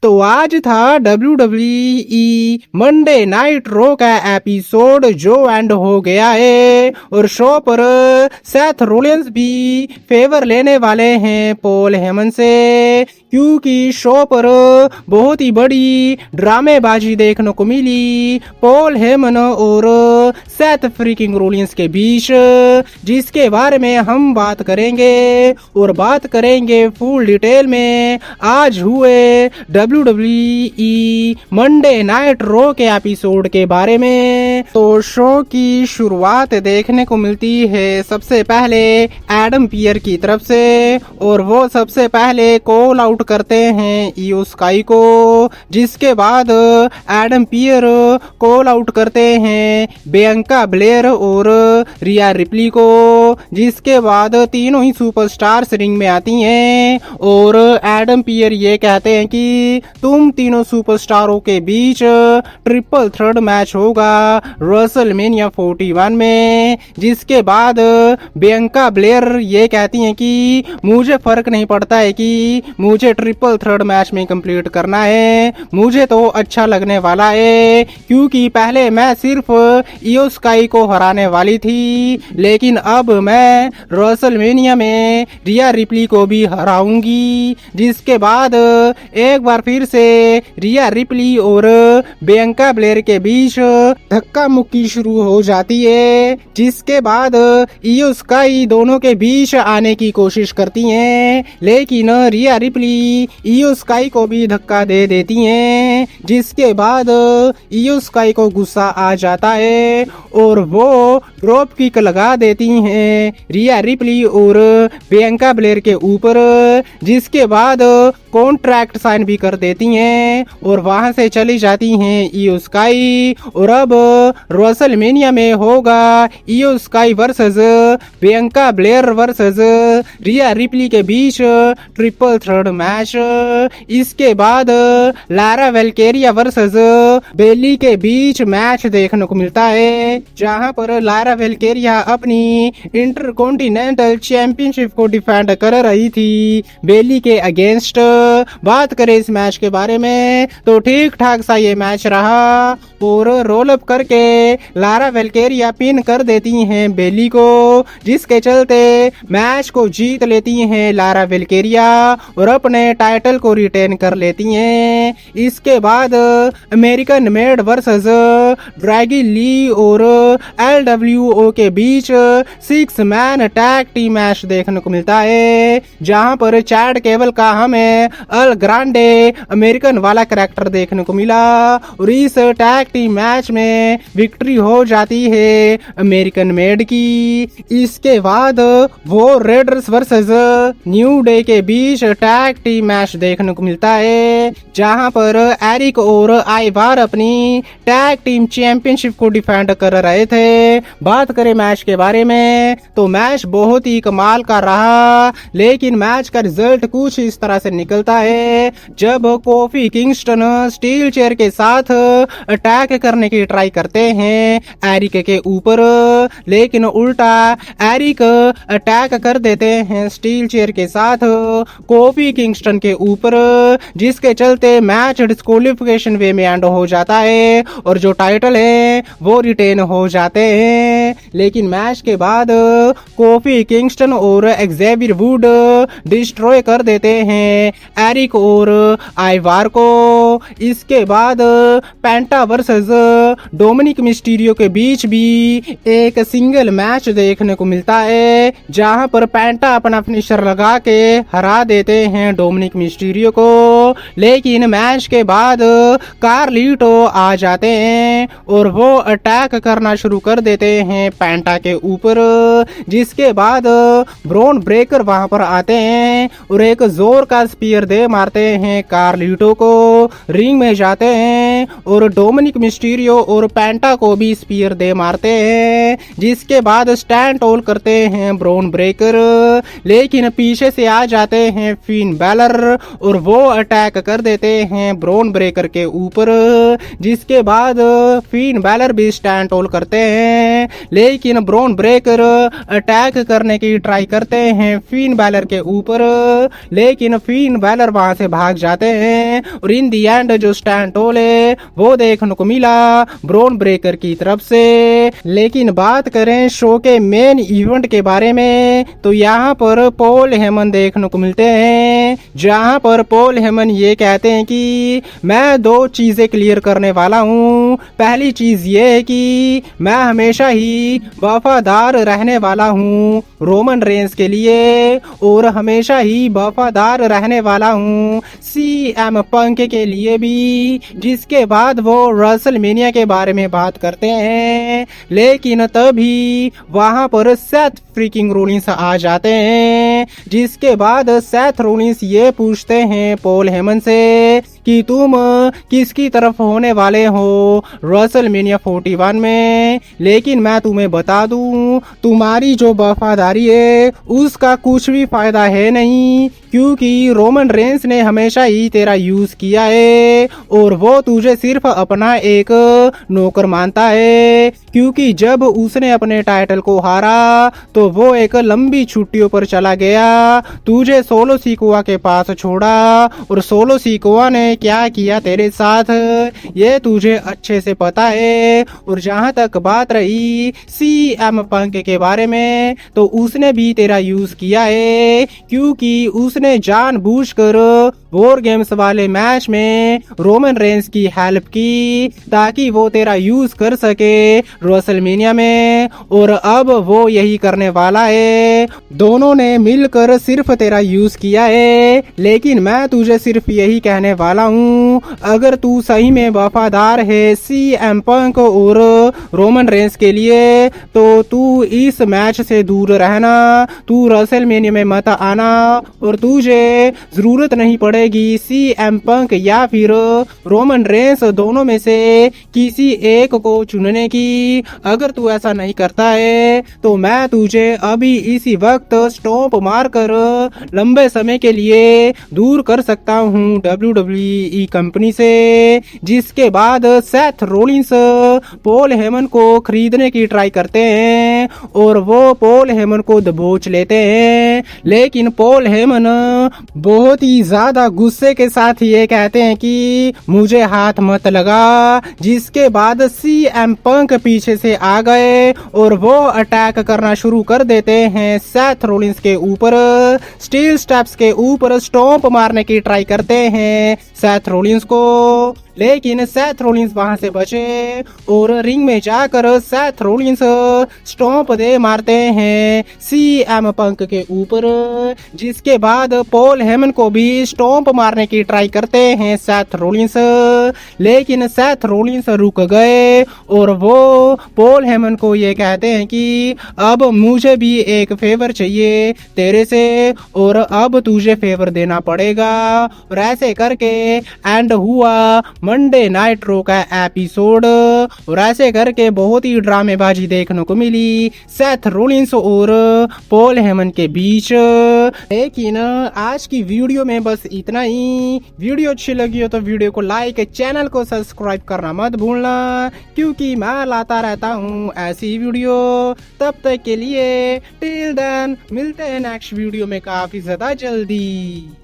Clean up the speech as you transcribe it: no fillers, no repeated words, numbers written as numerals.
तो आज था WWE मंडे नाइट रो का एपिसोड जो एंड हो गया है और शो पर सेथ रोलिंस भी फेवर लेने वाले हैं पॉल हेमन से, क्योंकि शो पर बहुत ही बड़ी ड्रामेबाजी देखने को मिली पॉल हेमन और सेथ फ्रीकिंग रोलिंस के बीच, जिसके बारे में हम बात करेंगे और बात करेंगे फुल डिटेल में आज हुए WWE मंडे नाइट रो के एपिसोड के बारे में। तो शो की शुरुआत देखने को मिलती है सबसे पहले एडम पियर की तरफ से, और वो सबसे पहले कॉल आउट करते हैं इयो स्काई को, जिसके बाद एडम पियर कॉल आउट करते हैं बियांका ब्लेयर और रिया रिप्ली को, जिसके बाद तीनों ही सुपरस्टार्स रिंग में आती हैं और एडम पियर ये कहते हैं कि तुम तीनों सुपरस्टारों के बीच ट्रिपल थ्रेट मैच होगा रेसलमेनिया 41 में, जिसके बाद बियांका ब्लेयर ये कहती हैं कि मुझे फर्क नहीं पड़ता है कि मुझे ट्रिपल थ्रेट मैच में कंप्लीट करना है, मुझे तो अच्छा लगने वाला है, क्योंकि पहले मैं सिर्फ इयो स्काई को हराने वाली थी, लेकिन अब मैं रेसलमेनिया में रिया रिप्ली को भी हराऊंगी। जिसके बाद एक बार फिर से रिया रिप्ली और बियांका ब्लेयर के बीच धक्का मुक्की शुरू हो जाती है, जिसके बाद इयो स्काई दोनों के बीच आने की कोशिश करती हैं, लेकिन रिया रिप्ली इयो स्काई को भी धक्का दे देती हैं, जिसके बाद इयो स्काई को गुस्सा आ जाता है और वो ड्रॉप किक लगा देती हैं रिया रिप्ली और बियांका ब्लेयर के ऊपर, जिसके बाद कॉन्ट्रैक्ट साइन भी कर देती हैं और वहां से चली जाती हैं इयो स्काई। और अब रेसलमेनिया में होगा इयो sky versus Bianca Blair versus रिया रिप्ली के बीच ट्रिपल थ्रेट मैच। इसके बाद लारा वेल्केरिया वर्सेस बेली के बीच मैच देखने को मिलता है, जहां पर लारा वेल्केरिया अपनी इंटरकॉन्टिनेंटल चैंपियनशिप को डिफेंड कर रही थी बेली के अगेंस्ट। बात करें इस मैच के बारे में तो ठीक ठाक सा ये मैच रहा और रोल अप करके लारा वेल्केरिया पिन कर देती हैं बेली को, जिसके चलते मैच को जीत लेती हैं लारा वेल्केरिया और अपने टाइटल को रिटेन कर लेती हैं। इसके बाद अमेरिकन मेड वर्सेस ड्रैगी ली और LWO के बीच 6 मैन टैग टीम मैच देखने को मिलता है, जहां पर चैड केबल का हमें अल ग्रांडे अमेरिकन वाला कैरेक्टर देखने को मिला और इस टैग टीम मैच में विक्ट्री हो जाती है अमेरिकन मेड की। इसके बाद वो रेडर्स वर्सेस न्यू डे के बीच टैग टीम मैच देखने को मिलता है, जहां पर एरिक और आइवार अपनी टैग टीम चैंपियनशिप को डिफेंड कर रहे थे। बात करें मैच के बारे में तो मैच बहुत ही कमाल का रहा, लेकिन मैच का रिजल्ट कुछ इस तरह से निकलता है जब कोफी किंगस्टन स्टील चेयर के साथ अटैक करने की ट्राई करते हैं एरिक के ऊपर, लेकिन उल्टा एरिक अटैक कर देते हैं स्टील चेयर के साथ कोफी किंगस्टन के ऊपर, जिसके चलते मैच डिस्क्वालिफिकेशन वे में एंड हो जाता है और जो टाइटल है वो रिटेन हो जाते हैं। लेकिन मैच के बाद कोफी किंगस्टन और एक्जेवियर वुड डिस्ट्रॉय कर देते हैं एरिक और आइवार को। इसके बाद पेंटा वर्सेस डोमिनिक मिस्टीरियो के बीच भी एक सिंगल मैच देखने को मिलता है, जहां पर पेंटा अपना फिनिशर लगा के हरा देते हैं डोमिनिक मिस्टीरियो को, लेकिन मैच के बाद कार्लिटो आ जाते हैं और वो अटैक करना शुरू कर देते हैं पेंटा के ऊपर, जिसके बाद ब्रॉन ब्रेकर वहां पर आते हैं और एक जोर का स्पीयर दे मारते हैं कार्लिटो को, रिंग में जाते हैं और डोमिनिक मिस्टीरियो और पेंटा को भी स्पीयर दे मारते हैं, जिसके बाद स्टैंड टोल करते हैं ब्रॉन ब्रेकर, लेकिन पीछे से आ जाते हैं फिन बैलर और वो अटैक कर देते हैं ब्रॉन ब्रेकर के ऊपर, जिसके बाद फिन बैलर भी स्टैंड टोल करते हैं, लेकिन ब्रॉन ब्रेकर अटैक करने की ट्राई करते हैं फिन बैलर के ऊपर, लेकिन फिन बैलर वहां से भाग जाते हैं और इन दी एंड जो स्टैंड टोल है वो देखने को मिला ब्रॉन ब्रेकर की तरफ से। लेकिन बात करें शो के मेन इवेंट के बारे में तो यहाँ पर पॉल हेमन देखने को मिलते हैं, जहाँ पर पॉल हेमन ये कहते हैं कि मैं दो चीजें क्लियर करने वाला हूँ। पहली चीज ये है कि मैं हमेशा ही वफादार रहने वाला हूँ रोमन रेंस के लिए और हमेशा ही वफादार रहने वाला हूँ CM पंक के लिए भी। जिसके बाद वो रसलमेनिया के बारे में बात करते हैं, लेकिन तभी वहां पर सेथ फ्रीकिंग रोलिंस आ जाते हैं, जिसके बाद सेथ रोलिंस ये पूछते हैं पॉल हेमन से कि तुम किसकी तरफ होने वाले हो रसलमेनिया 41 में। लेकिन मैं तुम्हें बता दूं तुम्हारी जो वफादारी है उसका कुछ भी फायदा है नहीं, क्योंकि रोमन रेंस ने हमेशा ही तेरा यूज किया है और वो तुझे सिर्फ अपना एक नौकर मानता है, क्योंकि जब उसने अपने टाइटल को हारा तो वो एक लंबी छुट्टियों पर चला गया, तुझे सोलो सिकोआ के पास छोड़ा और सोलो सिकोआ ने क्या किया तेरे साथ ये तुझे अच्छे से पता है। और जहां तक बात रही CM पंक के बारे में तो उसने भी तेरा यूज किया है, क्योंकि उसने जानबूझकर वॉर गेम्स वाले मैच में रोमन रेंस की हेल्प की ताकि वो तेरा यूज कर सके रेसलमेनिया में, और अब वो यही करने वाला है। दोनों ने मिलकर सिर्फ तेरा यूज किया है, लेकिन मैं तुझे सिर्फ यही कहने वाला हूँ अगर तू सही में वफादार है CM पंक और रोमन रेंस के लिए तो तू इस मैच से दूर रहना, तू रेसलमेनिया में मत आना और तुझे जरूरत नहीं पड़ेगी CM पंक या फिर रोमन रेंस दोनों में से किसी एक को चुनने की। अगर तू ऐसा नहीं करता है तो मैं तुझे अभी इसी वक्त स्टॉप मारकर लंबे समय के लिए दूर कर सकता हूँ WWE कंपनी से। जिसके बाद सेथ रोलिंस पॉल हेमन को खरीदने की ट्राई करते हैं और वो पॉल हेमन को दबोच लेते हैं, लेकिन पॉल हेमन बहुत ही ज्यादा गुस्से के साथ ये कहते हैं कि मुझे हाथ मत लगा। जिसके बाद CM पंक पीछे से आ गए और वो अटैक करना शुरू कर देते हैं सेथ रोलिंस के ऊपर, स्टील स्टेप्स के ऊपर स्टॉम्प मारने की ट्राई करते हैं सेथ रोलिंस को, लेकिन सेथ रोलिंस वहां से बचे और रिंग में जाकर सेथ रोलिंस स्टॉम्प दे मारते हैं CM पंक के ऊपर। जिसके बाद पॉल हेमन को भी स्टॉम्प मारने की ट्राई करते हैं सेथ रोलिंस, लेकिन सेथ रोलिंस रुक गए और वो पॉल हेमन को ये कहते हैं कि अब मुझे भी एक फेवर चाहिए तेरे से और अब तुझे फेवर देना पड़ेगा। और ऐसे करके एंड हुआ मंडे नाइट रो का एपिसोड, और ऐसे करके बहुत ही ड्रामेबाजी देखने को मिली सेथ रोलिंस और पॉल हेमन के बीच। लेकिन आज की वीडियो में बस इतना ही। वीडियो अच्छी लगी हो तो वीडियो को लाइक, चैनल को सब्सक्राइब करना मत भूलना, क्योंकि मैं लाता रहता हूँ ऐसी वीडियो। तब तक के लिए टिल देन मिलते हैं नेक्स्ट वीडियो में काफी ज्यादा जल्दी।